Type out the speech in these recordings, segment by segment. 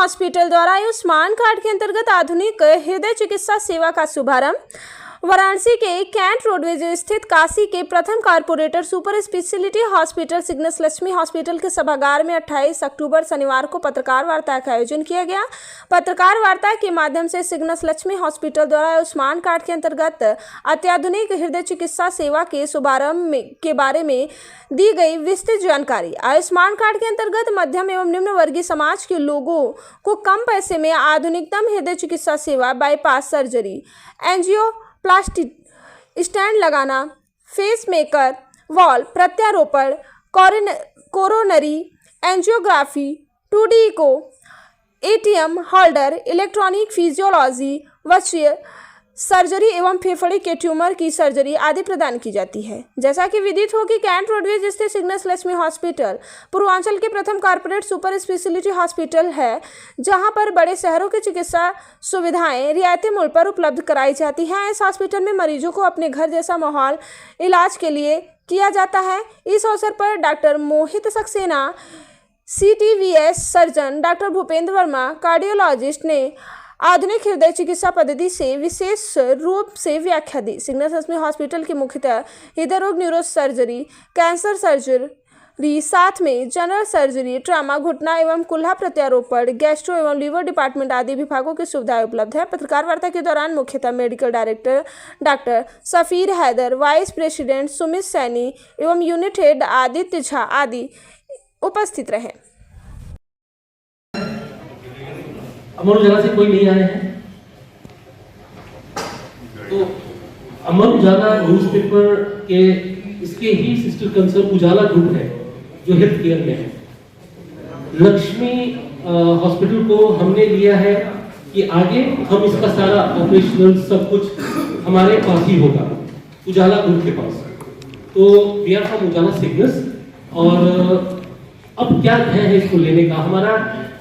Hospital द्वारा Ayushman card के अंतर्गत आधुनिक हृदय चिकित्सा सेवा का शुभारंभ। वाराणसी के कैंट रोडवेज स्थित काशी के प्रथम corporator super speciality hospital Cygnus Lakshmi hospital के सभागार में 28 अक्टूबर शनिवार को पत्रकार वार्ता का आयोजन किया गया। पत्रकार वार्ता के माध्यम से सिग्नस लक्ष्मी हॉस्पिटल द्वारा आयुष्मान कार्ड के अंतर्गत अत्याधुनिक हृदय चिकित्सा सेवा के शुभारंभ के बारे में दी गई विस्तृत जानकारी। आयुष्मान कार्ड के अंतर्गत मध्यम एवं निम्न वर्गीय समाज के लोगों को कम पैसे में आधुनिकतम हृदय चिकित्सा सेवा, बाईपास सर्जरी, एंजियोप्लास्टिक स्टैंड लगाना, फेस मेकर, वॉल प्रत्यारोपण, coronary angiography, 2D echo, ATM holder, electronic physiology, वक्षीय सर्जरी एवं फेफड़े के ट्यूमर की सर्जरी आदि प्रदान की जाती है। जैसा कि विदित हो कि कैंट रोडवेज स्थित सिग्नस लक्ष्मी हॉस्पिटल पूर्वांचल के प्रथम कॉर्पोरेट सुपर स्पेशलिटी हॉस्पिटल है, जहां पर बड़े शहरों की चिकित्सा सुविधाएं रियायती मूल्य पर उपलब्ध कराई जाती हैं। इस हॉस्पिटल में मरीजों को अपने घर जैसा माहौल इलाज के लिए किया जाता है। इस अवसर पर doctor Mohit Saxena, CTVS surgeon doctor Bhupendra Verma, cardiologist ने आधुनिक हृदय चिकित्सा पद्धति से विशेष रूप से व्याख्या दी। सिग्नस लक्ष्मी हॉस्पिटल के मुख्यतः हृदय रोग, न्यूरो सर्जरी, कैंसर सर्जरी, साथ में जनरल सर्जरी, ट्रामा, घुटना एवं कुल्हा प्रत्यारोपण, गैस्ट्रो एवं लीवर डिपार्टमेंट आदि विभागों की सुविधाएं उपलब्ध है। पत्रकार वार्ता के दौरान मुख्यतः medical director doctor Safeer Haider, vice president Sumit Saini एवं यूनिट हेड आदित्य झा आदि उपस्थित रहे। अमर उजाला से कोई नहीं आए हैं, तो अमर उजाला न्यूज़पेपर के इसके ही सिस्टर कंसर्न उजाला ग्रुप है जो हेल्थ केयर में है। लक्ष्मी हॉस्पिटल को हमने लिया है कि आगे हम इसका सारा ऑपरेशनल सब कुछ हमारे पास ही होगा, उजाला ग्रुप के पास। तो we are from Ujala Cygnus. और अब क्या है इसको लेने का, हमारा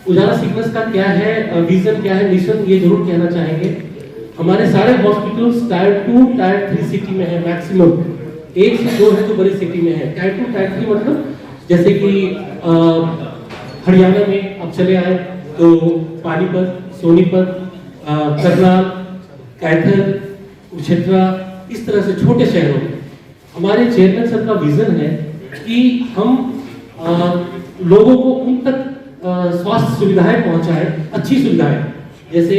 उजाला सिग्नस का क्या है, विजन क्या है, मिशन, ये जरूर कहना चाहेंगे। हमारे सारे हॉस्पिटल्स टायर 2, टायर 3 सिटी में है मैक्सिमम। 1 से 2 है जो बड़ी सिटी में है। टायर 2, टायर 3 मतलब जैसे कि हरियाणा में अब चले आए तो पानीपत, सोनीपत, करनाल, कैथल, कुरुक्षेत्र, इस तरह से छोटे शहरों में हमारे चेयरमैन सर का विजन है कि हम लोगों को उन तक स्वास्थ्य सुविधाएं पहुंचाएं, अच्छी सुविधाएं, जैसे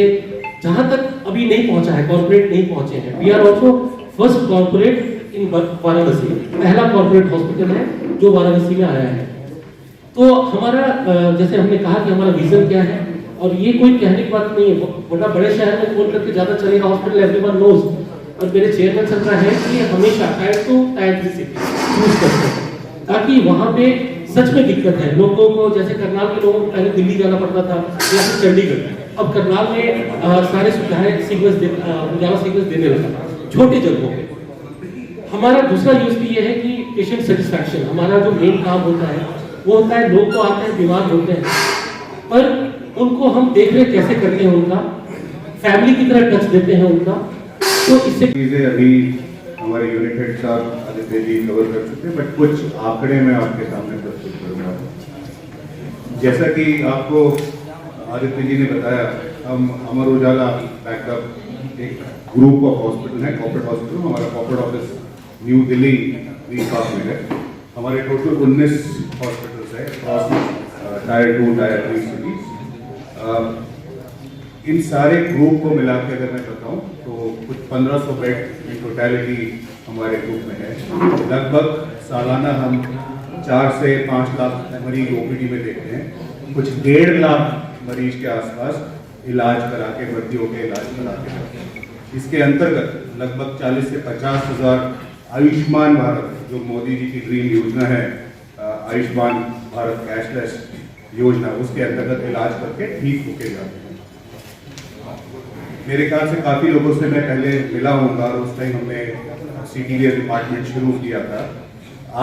जहां तक अभी नहीं पहुंचा है, कॉर्पोरेट नहीं पहुंचे हैं। We are also first corporate in Varanasi, पहला कॉर्पोरेट हॉस्पिटल है जो वाराणसी में आया है। तो हमारा जैसे हमने कहा कि हमारा विजन क्या है, और ये कोई कहने की बात नहीं है, बड़ा बड़े शहर में फोन करके ज्यादा चलेगा हॉस्पिटल, एवरीवन नोज। और मेरे चेयरमैन सर का है कि हमेशा टायर 2, टायर 3 सिटी चूज करते हैं, ताकि वहां पे सच में दिक्कत है लोगों को। जैसे करनाल के लोगों को पहले दिल्ली जाना पड़ता था या फिर चंडीगढ़, अब करनाल में सारे सुविधाएं सिग्नस उजाला सिग्नस देने लगा छोटे जगहों पे। हमारा दूसरा यूएसपी ये है कि पेशेंट सेटिस्फैक्शन हमारा जो मेन काम होता है वो होता है, लोग तो आते हैं बीमार होते हैं, पर उनको हम देख रेख कैसे करते हैं, उनका फैमिली की तरह टच देते हैं उनका। तो इससे चीजें अभी हमारे यूनिट हेड साहब आदित्य जी कवर कर चुके हैं, बट कुछ आंकड़े मैं आपके सामने प्रस्तुत करूंगा। जैसा कि आपको आदित्य जी ने बताया, हम अमर उजाला बैकअप एक ग्रुप ऑफ हॉस्पिटल है, कॉर्पोरेट हॉस्पिटल। हमारा कॉर्पोरेट ऑफिस न्यू दिल्ली रीपास में है। हमारे टोटल 19 हॉस्पिटल्स है अक्रॉस टायर 2, टायर 3 सिटीज। इन सारे ग्रुप को मिला के अगर मैं बताऊं तो कुछ 1500 बेड इन टोटलिटी हमारे ग्रुप में है। लगभग सालाना हम 4 से 5 लाख मरीज ओपीडी में देखते हैं। कुछ 1.5 लाख मरीज के आसपास इलाज करा के, भर्ती होकर इलाज करा के। इसके अंतर्गत लगभग 40 से 50 हज़ार आयुष्मान भारत, जो मोदी जी की ड्रीम योजना है, आयुष्मान भारत कैशलेस योजना, उसके अंतर्गत इलाज करके ठीक होके जाते हैं। मेरे ख्याल से काफ़ी लोगों से मैं पहले मिला होऊंगा और उस टाइम हमने CTVS डिपार्टमेंट शुरू किया था।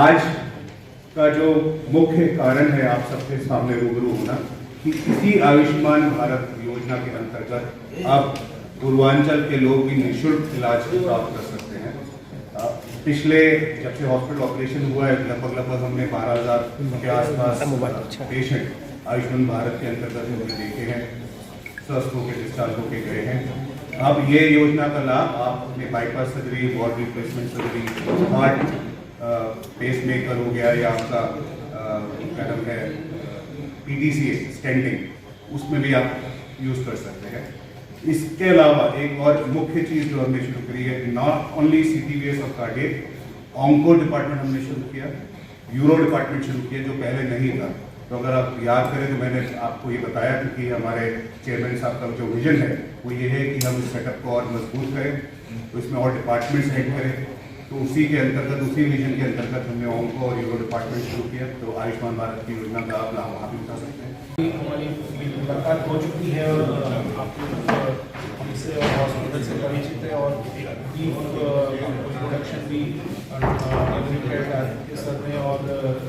आज का जो मुख्य कारण है आप सबके सामने रूबरू होना कि इसी आयुष्मान भारत योजना के अंतर्गत अब पूर्वांचल के लोग भी निःशुल्क इलाज प्राप्त कर सकते हैं। पिछले जब से हॉस्पिटल ऑपरेशन हुआ है लगभग हमने 12,000 के आसपास पेशेंट आयुष्मान भारत के अंतर्गत हमने देखे हैं, स्वस्थ होकर डिस्चार्ज होकर गए हैं। अब ये योजना का लाभ आप अपने bypass surgery, wall replacement surgery, heart pacemaker हो गया या आपका क्या नाम है PDCA स्टेंटिंग, उसमें भी आप यूज़ कर सकते हैं। इसके अलावा एक और मुख्य चीज़ जो हमने शुरू करी है, नॉट ओनली CTVS और कार्डियक, ऑन्को डिपार्टमेंट हमने शुरू किया, यूरो डिपार्टमेंट शुरू किया जो पहले नहीं था। तो अगर आप याद करें तो मैंने आपको ये बताया था कि हमारे चेयरमैन साहब का जो विजन है वो ये है कि हम इस सेटअप को और मजबूत करें, तो इसमें और डिपार्टमेंट्स हेड करें। तो उसी के अंतर्गत, उसी विजन के अंतर्गत हमने ऑन्को और यूरो डिपार्टमेंट शुरू किया। तो आयुष्मान भारत की योजना का आप लाभ वहाँ भी उठा सकते हैं। हमारी मुलाकात हो चुकी है और आप हमसे और हॉस्पिटल से परिचित है और प्रोडक्शन भी सर ने और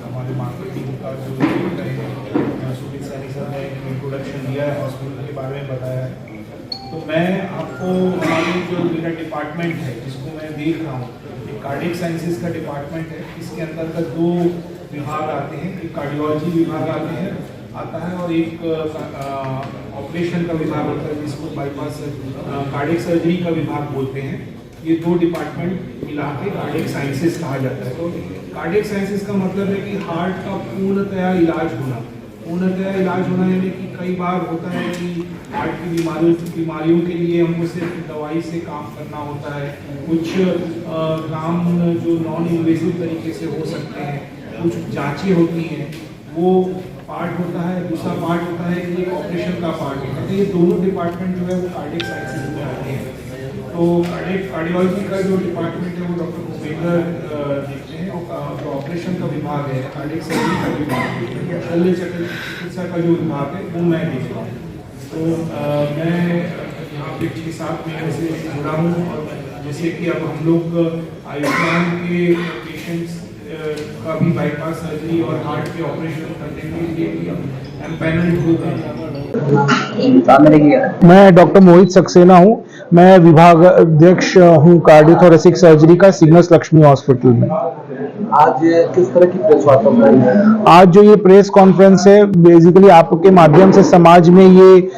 हमारे मार्केटिंग का जो सुमित सैनी सर ने इंट्रोडक्शन दिया है, हॉस्पिटल के बारे में बताया है। तो मैं आपको हमारे जो मेरा डिपार्टमेंट है जिसको मैं देख रहा हूँ, कार्डियक साइंसेज का डिपार्टमेंट है। इसके अंतर्गत 2 विभाग आते हैं, एक कार्डियोलॉजी विभाग आता है और एक ऑपरेशन का विभाग होता है जिसको बाईपास कार्डियक सर्जरी का विभाग बोलते हैं। ये 2 डिपार्टमेंट मिला के कार्डियक साइंसेज कहा जाता है। तो कार्डियक साइंसेज का मतलब है कि हार्ट का पूर्णतया इलाज होना यानी कि कई बार होता है कि हार्ट की बीमारियों के लिए हमको सिर्फ दवाई से काम करना होता है। कुछ काम जो नॉन इन्वेसिव तरीके से हो सकते हैं, कुछ जांचें होती हैं, वो पार्ट होता है। दूसरा पार्ट होता है कि एक ऑपरेशन का पार्ट होता है। तो ये दोनों डिपार्टमेंट जो है वो कार्डियक साइंसेज में आते हैं। तो कार्डियोलॉजी का जो डिपार्टमेंट है वो डॉक्टर भूपेंद्र देखते हैं और जो ऑपरेशन का विभाग है, कार्डियक सर्जरी का विभाग, शल्य चिकित्सा का जो विभाग है वो मैं देखता हूँ। तो मैं यहाँ पे 6-7 महीने से जुड़ा हूँ और जैसे कि अब हम लोग आयुष्मान के पेशेंट्स का भी बाईपास सर्जरी और हार्ट के ऑपरेशन करने के लिए एम्पैनल्ड हो गए। मैं डॉक्टर मोहित सक्सेना हूँ। मैं विभाग अध्यक्ष हूँ कार्डियोथोरेसिक सर्जरी का सिग्नस लक्ष्मी हॉस्पिटल में। आज किस तरह की प्रेस वार्ता हो रही है? आज जो ये प्रेस कॉन्फ्रेंस है बेसिकली आपके माध्यम से समाज में ये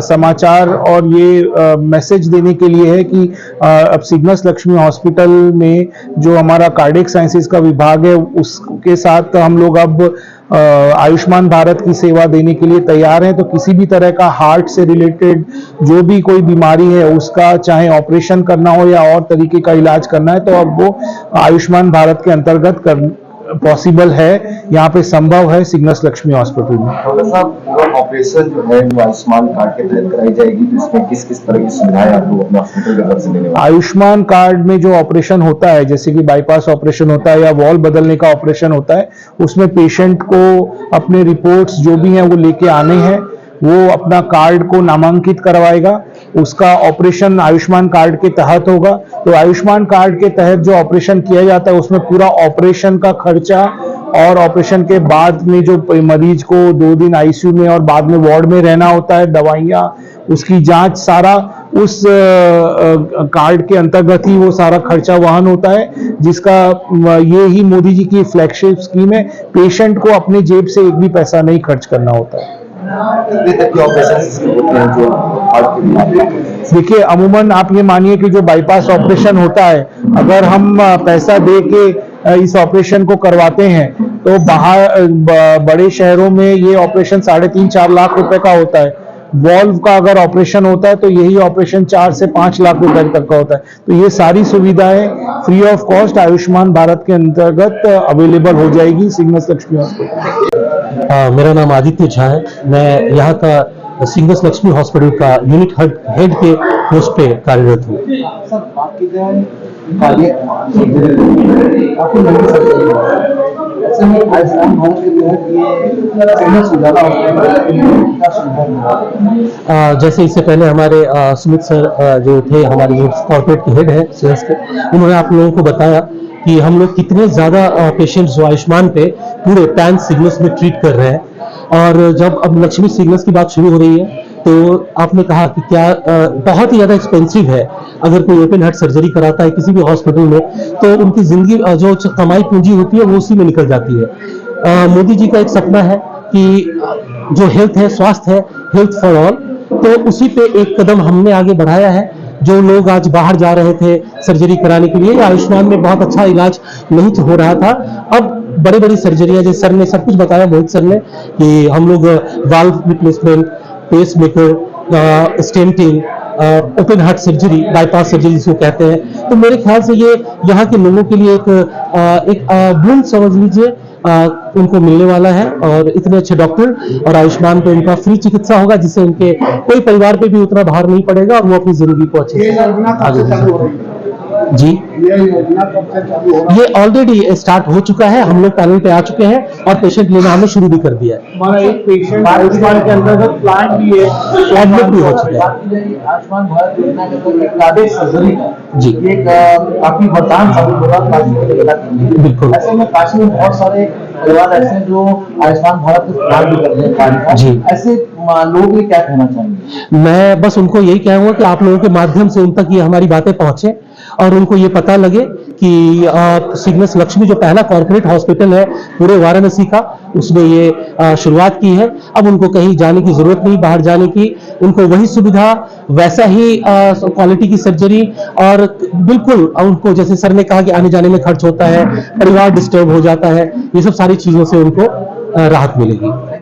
समाचार और ये मैसेज देने के लिए है कि अब सिग्नस लक्ष्मी हॉस्पिटल में जो हमारा कार्डियक साइंसेज का विभाग है उसके साथ हम लोग अब आयुष्मान भारत की सेवा देने के लिए तैयार हैं। तो किसी भी तरह का हार्ट से रिलेटेड जो भी कोई बीमारी है उसका चाहे ऑपरेशन करना हो या और तरीके का इलाज करना है तो अब वो आयुष्मान भारत के अंतर्गत पॉसिबल है, यहाँ पे संभव है सिग्नस लक्ष्मी हॉस्पिटल में। डॉक्टर साहब, ऑपरेशन जो है वो आयुष्मान कार्ड के तहत कराई जाएगी, तो इसमें किस किस तरह की सुविधाएं आप लोग अपने हॉस्पिटल की तरफ से लेने वाले? आयुष्मान कार्ड में जो ऑपरेशन होता है, जैसे कि बाईपास ऑपरेशन होता है या वॉल बदलने का ऑपरेशन होता है, उसमें पेशेंट को अपने रिपोर्ट्स जो भी हैं वो लेके आने हैं। वो अपना कार्ड को नामांकित करवाएगा, उसका ऑपरेशन आयुष्मान कार्ड के तहत होगा। तो आयुष्मान कार्ड के तहत जो ऑपरेशन किया जाता है उसमें पूरा ऑपरेशन का खर्चा और ऑपरेशन के बाद में जो मरीज को 2 दिन आईसीयू में और बाद में वार्ड में रहना होता है, दवाइयाँ, उसकी जांच, सारा उस कार्ड के अंतर्गत ही वो सारा खर्चा वहन होता है, जिसका ये ही मोदी जी की फ्लैगशिप स्कीम है। पेशेंट को अपने जेब से एक भी पैसा नहीं खर्च करना होता है। देखिए, अमूमन आप ये मानिए कि जो बाईपास ऑपरेशन होता है, अगर हम पैसा दे के इस ऑपरेशन को करवाते हैं तो बाहर बड़े शहरों में ये ऑपरेशन 3.5-4 लाख रुपए का होता है। वॉल्व का अगर ऑपरेशन होता है तो यही ऑपरेशन 4 से 5 लाख रुपए तक का होता है। तो ये सारी सुविधाएं free of cost Ayushman Bharat के अंतर्गत अवेलेबल हो जाएगी सिग्नस लक्ष्मी हॉस्पिटल। मेरा नाम आदित्य झा है। मैं यहाँ का सिग्नस लक्ष्मी हॉस्पिटल का यूनिट हेड के पोस्ट पे कार्यरत हूँ। सर, बात की जाए काफी लंबी सर्जरी है, ऐसे में आयुष्मान भारत के तहत ये सिग्नस सुविधा जैसे इससे पहले हमारे सुमित सर जो थे, हमारे जो कॉर्पोरेट के हेड है सेल्स के, उन्होंने आप लोगों को बताया कि हम लोग कितने ज़्यादा पेशेंट्स जो आयुष्मान पे पूरे पैन सिग्नस में ट्रीट कर रहे हैं। और जब अब लक्ष्मी सिग्नस की बात शुरू हो रही है तो आपने कहा कि क्या बहुत ही ज़्यादा एक्सपेंसिव है। अगर कोई ओपन हार्ट सर्जरी कराता है किसी भी हॉस्पिटल में तो उनकी ज़िंदगी जो कमाई पूंजी होती है वो उसी में निकल जाती है। मोदी जी का एक सपना है कि जो हेल्थ है, स्वास्थ्य है, हेल्थ फॉर ऑल, तो उसी पे एक कदम हमने आगे बढ़ाया है। जो लोग आज बाहर जा रहे थे सर्जरी कराने के लिए, आयुष्मान में बहुत अच्छा इलाज नहीं हो रहा था, अब बड़ी बड़ी सर्जरियां, जैसे सर ने सब कुछ बताया, मोहित सर ने, कि हम लोग valve replacement, pacemaker, stenting, open heart surgery, bypass surgery जिसको कहते हैं, तो मेरे ख्याल से ये यहाँ के लोगों के लिए एक बूंद समझ लीजिए उनको मिलने वाला है। और इतने अच्छे डॉक्टर और आयुष्मान पे उनका फ्री चिकित्सा होगा, जिससे उनके कोई परिवार पे भी उतना भार नहीं पड़ेगा और वो अपनी जिंदगी को अच्छे से आगे बढ़ा सकते हैं। जी, ये ऑलरेडी स्टार्ट हो चुका है, हम लोग पैनल पे आ चुके हैं और पेशेंट लेना हमने शुरू भी कर दिया है। हमारा एक पेशेंट आयुष्मान के अंतर्गत प्लांट भी है, एडमिट भी हो चुका है। आयुष्मान भारत योजना के अंतर्गत कार्डियक सर्जरी का जी। एक काफी वरदान साबित होगा काशी के लिए करने। बिल्कुल। ऐसे में काशी में बहुत सारे परिवार ऐसे हैं जो आयुष्मान भारत के प्लान भी करते हैं कार्ड का। जी। ऐसे लोगों के लिए क्या कहना चाहेंगे? मैं बस उनको यही कहूंगा कि आप लोगों के माध्यम से उन तक ये हमारी बातें पहुंचे और उनको ये पता लगे कि सिग्नस लक्ष्मी जो पहला कॉर्पोरेट हॉस्पिटल है पूरे वाराणसी का, उसने ये शुरुआत की है। अब उनको कहीं जाने की जरूरत नहीं, बाहर जाने की, उनको वही सुविधा, वैसा ही क्वालिटी की सर्जरी, और बिल्कुल उनको जैसे सर ने कहा कि आने जाने में खर्च होता है, परिवार डिस्टर्ब हो जाता है, ये सब सारी चीजों से उनको राहत मिलेगी।